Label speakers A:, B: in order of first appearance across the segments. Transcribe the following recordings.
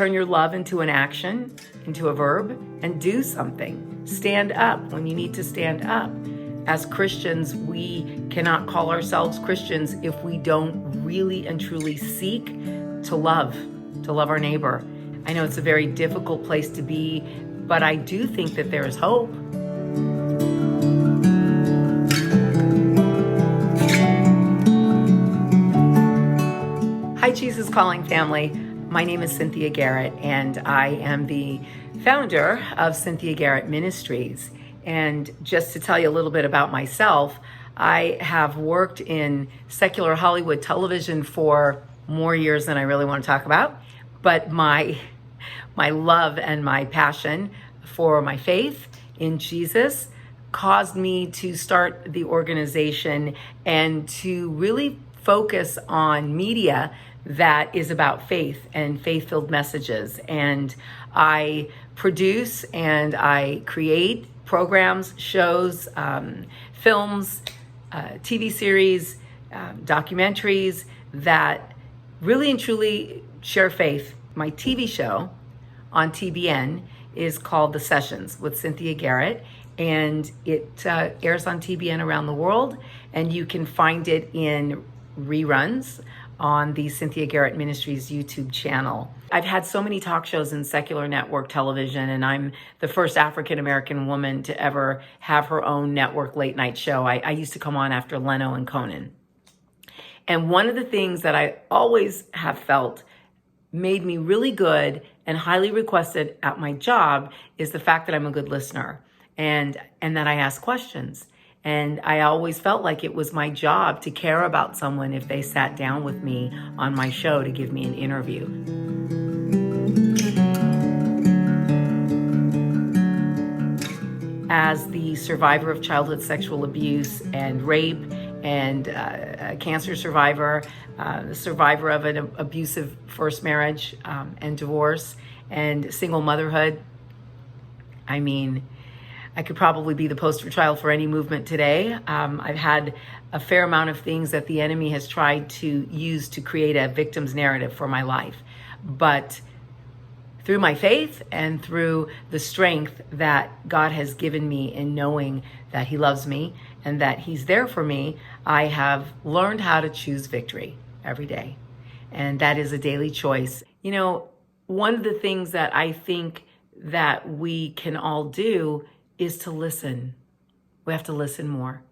A: Turn your love into an action, into a verb, and do something. Stand up when you need to stand up. As Christians, we cannot call ourselves Christians if we don't really and truly seek to love our neighbor. I know it's a very difficult place to be, but I do think that there is hope. Hi, Jesus Calling family. My name is Cynthia Garrett, and I am the founder of Cynthia Garrett Ministries. And just to tell you a little bit about myself, I have worked in secular Hollywood television for more years than I really want to talk about. But my love and my passion for my faith in Jesus caused me to start the organization and to really focus on media that is about faith and faith-filled messages. And I produce and I create programs, shows, films, TV series, documentaries that really and truly share faith. My TV show on TBN is called The Sessions with Cynthia Garrett, and it airs on TBN around the world, and you can find it in reruns on the Cynthia Garrett Ministries YouTube channel. I've had so many talk shows in secular network television, and I'm the first African-American woman to ever have her own network late night show. I used to come on after Leno and Conan. And one of the things that I always have felt made me really good and highly requested at my job is the fact that I'm a good listener and that I ask questions. And I always felt like it was my job to care about someone if they sat down with me on my show to give me an interview. As the survivor of childhood sexual abuse and rape and a cancer survivor, the survivor of an abusive first marriage and divorce and single motherhood, I mean, I could probably be the poster child for any movement today. I've had a fair amount of things that the enemy has tried to use to create a victim's narrative for my life. But through my faith and through the strength that God has given me in knowing that He loves me and that He's there for me, I have learned how to choose victory every day. And that is a daily choice. You know, one of the things that I think that we can all do is to listen. We have to listen more.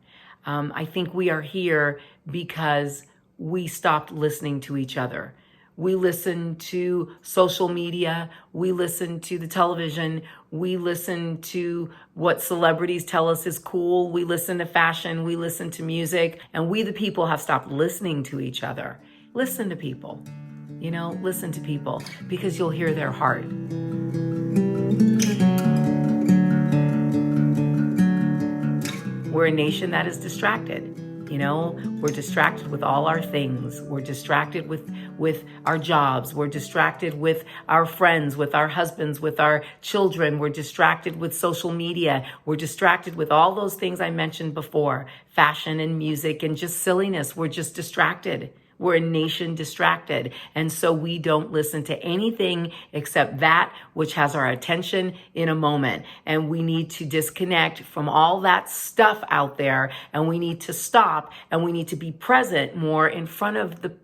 A: I think we are here because we stopped listening to each other. We listen to social media. We listen to the television. We listen to what celebrities tell us is cool. We listen to fashion. We listen to music. And we, the people, have stopped listening to each other. Listen to people. You know, listen to people because you'll hear their heart. We're a nation that is distracted. You know, we're distracted with all our things. We're distracted with our jobs. We're distracted with our friends, with our husbands, with our children. We're distracted with social media. We're distracted with all those things I mentioned before, fashion and music and just silliness. We're just distracted. We're a nation distracted. And so we don't listen to anything except that which has our attention in a moment. And we need to disconnect from all that stuff out there. And we need to stop and we need to be present more in front of the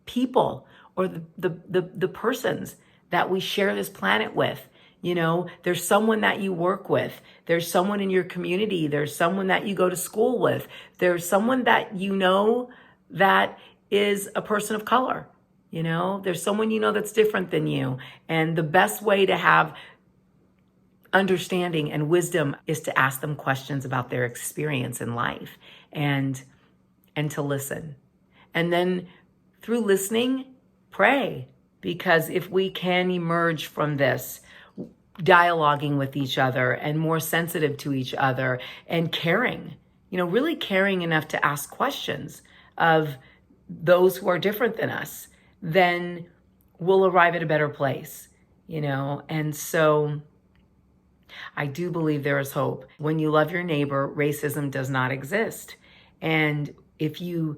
A: people or the persons that we share this planet with. You know, there's someone that you work with. There's someone in your community. There's someone that you go to school with. There's someone that you know that is a person of color. You know, there's someone you know that's different than you. And the best way to have understanding and wisdom is to ask them questions about their experience in life and to listen. And then through listening, pray. Because if we can emerge from this, dialoguing with each other and more sensitive to each other and caring, you know, really caring enough to ask questions of those who are different than us, then we'll arrive at a better place, you know? And so I do believe there is hope. When you love your neighbor, racism does not exist. And if you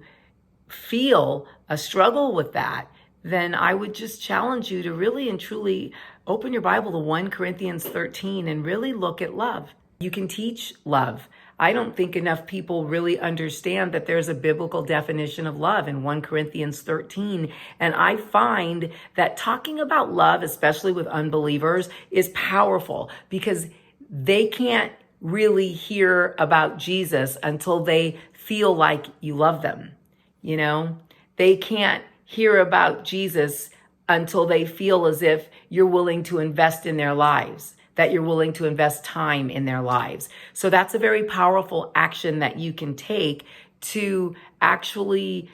A: feel a struggle with that, then I would just challenge you to really and truly open your Bible to 1 Corinthians 13 and really look at love. You can teach love. I don't think enough people really understand that there's a biblical definition of love in 1 Corinthians 13. And I find that talking about love, especially with unbelievers, is powerful because they can't really hear about Jesus until they feel like you love them. You know, they can't hear about Jesus until they feel as if you're willing to invest in their lives, that you're willing to invest time in their lives. So that's a very powerful action that you can take to actually,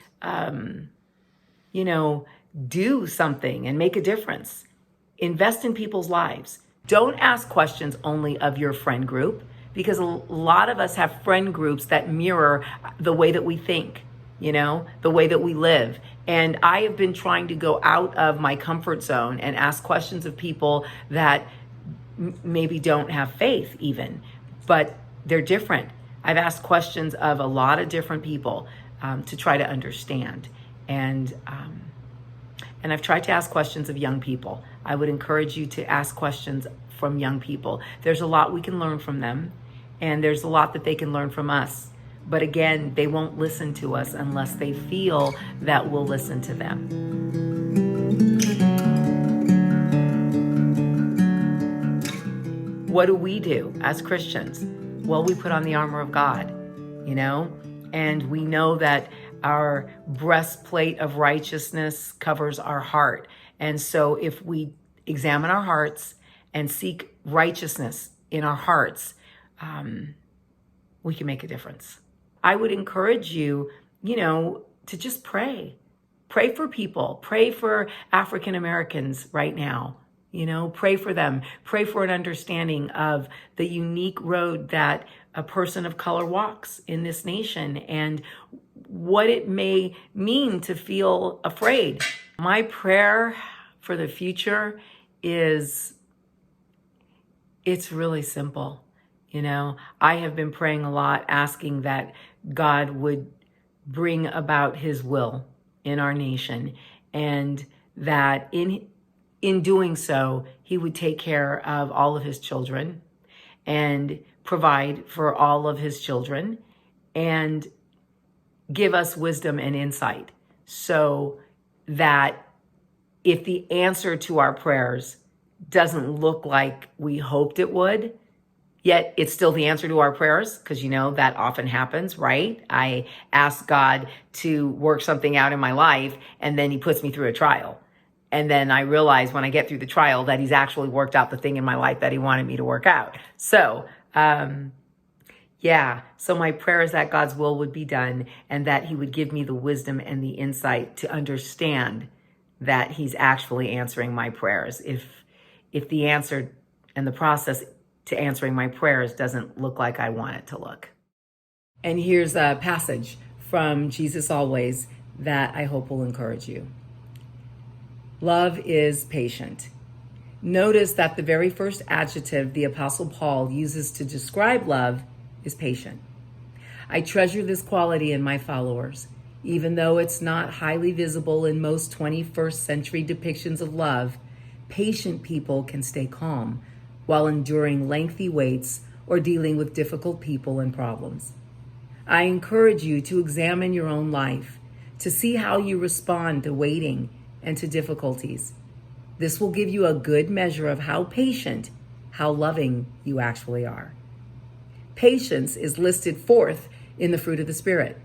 A: do something and make a difference. Invest in people's lives. Don't ask questions only of your friend group, because a lot of us have friend groups that mirror the way that we think, the way that we live. And I have been trying to go out of my comfort zone and ask questions of people that maybe don't have faith even, but they're different. I've asked questions of a lot of different people to try to understand. And I've tried to ask questions of young people. I would encourage you to ask questions from young people. There's a lot we can learn from them, and there's a lot that they can learn from us. But again, they won't listen to us unless they feel that we'll listen to them. What do we do as Christians? Well, we put on the armor of God, and we know that our breastplate of righteousness covers our heart. And so if we examine our hearts and seek righteousness in our hearts, we can make a difference. I would encourage you, to just pray. Pray for people. Pray for African Americans right now. Pray for them. Pray for an understanding of the unique road that a person of color walks in this nation and what it may mean to feel afraid. My prayer for the future it's really simple. I have been praying a lot, asking that God would bring about his will in our nation, and that in doing so, he would take care of all of his children and provide for all of his children and give us wisdom and insight so that if the answer to our prayers doesn't look like we hoped it would, yet it's still the answer to our prayers, because that often happens, right? I ask God to work something out in my life, and then he puts me through a trial. And then I realize when I get through the trial that he's actually worked out the thing in my life that he wanted me to work out. So, so my prayer is that God's will would be done and that he would give me the wisdom and the insight to understand that he's actually answering my prayers. If the answer and the process to answering my prayers doesn't look like I want it to look. And here's a passage from Jesus Always that I hope will encourage you. Love is patient. Notice that the very first adjective the Apostle Paul uses to describe love is patient. I treasure this quality in my followers, even though it's not highly visible in most 21st century depictions of love. Patient people can stay calm while enduring lengthy waits or dealing with difficult people and problems. I encourage you to examine your own life to see how you respond to waiting and to difficulties. This will give you a good measure of how patient, how loving you actually are. Patience is listed forth in the fruit of the Spirit.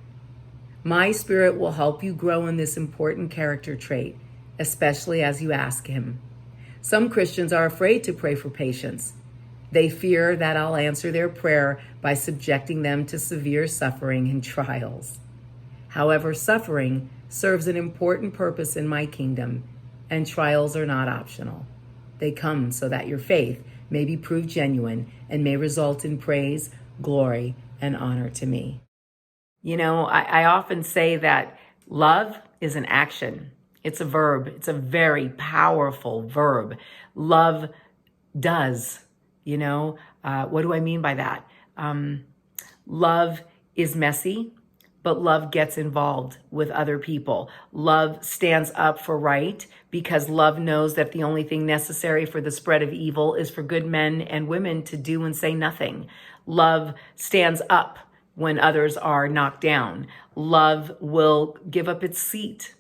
A: My Spirit will help you grow in this important character trait, especially as you ask him. Some Christians are afraid to pray for patience. They fear that I'll answer their prayer by subjecting them to severe suffering and trials. However, suffering serves an important purpose in my kingdom, and trials are not optional. They come so that your faith may be proved genuine and may result in praise, glory, and honor to me. I often say that love is an action. It's a verb. It's a very powerful verb. Love does. What do I mean by that? Love is messy. but love gets involved with other people. Love stands up for right because love knows that the only thing necessary for the spread of evil is for good men and women to do and say nothing. Love stands up when others are knocked down. Love will give up its seat.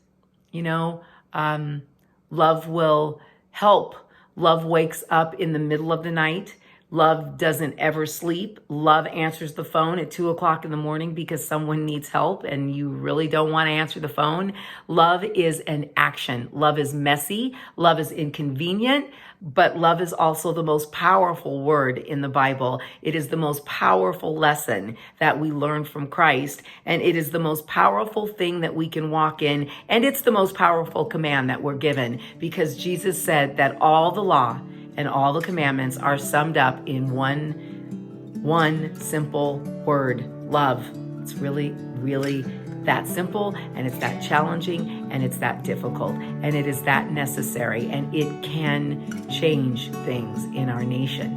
A: Love will help. Love wakes up in the middle of the night. Love doesn't ever sleep. Love answers the phone at 2:00 in the morning because someone needs help and you really don't want to answer the phone. Love is an action. Love is messy. Love is inconvenient, but love is also the most powerful word in the Bible. It is the most powerful lesson that we learn from Christ, and it is the most powerful thing that we can walk in, and it's the most powerful command that we're given because Jesus said that all the law and all the commandments are summed up in one simple word, love. It's really, really that simple, and it's that challenging, and it's that difficult, and it is that necessary, and it can change things in our nation.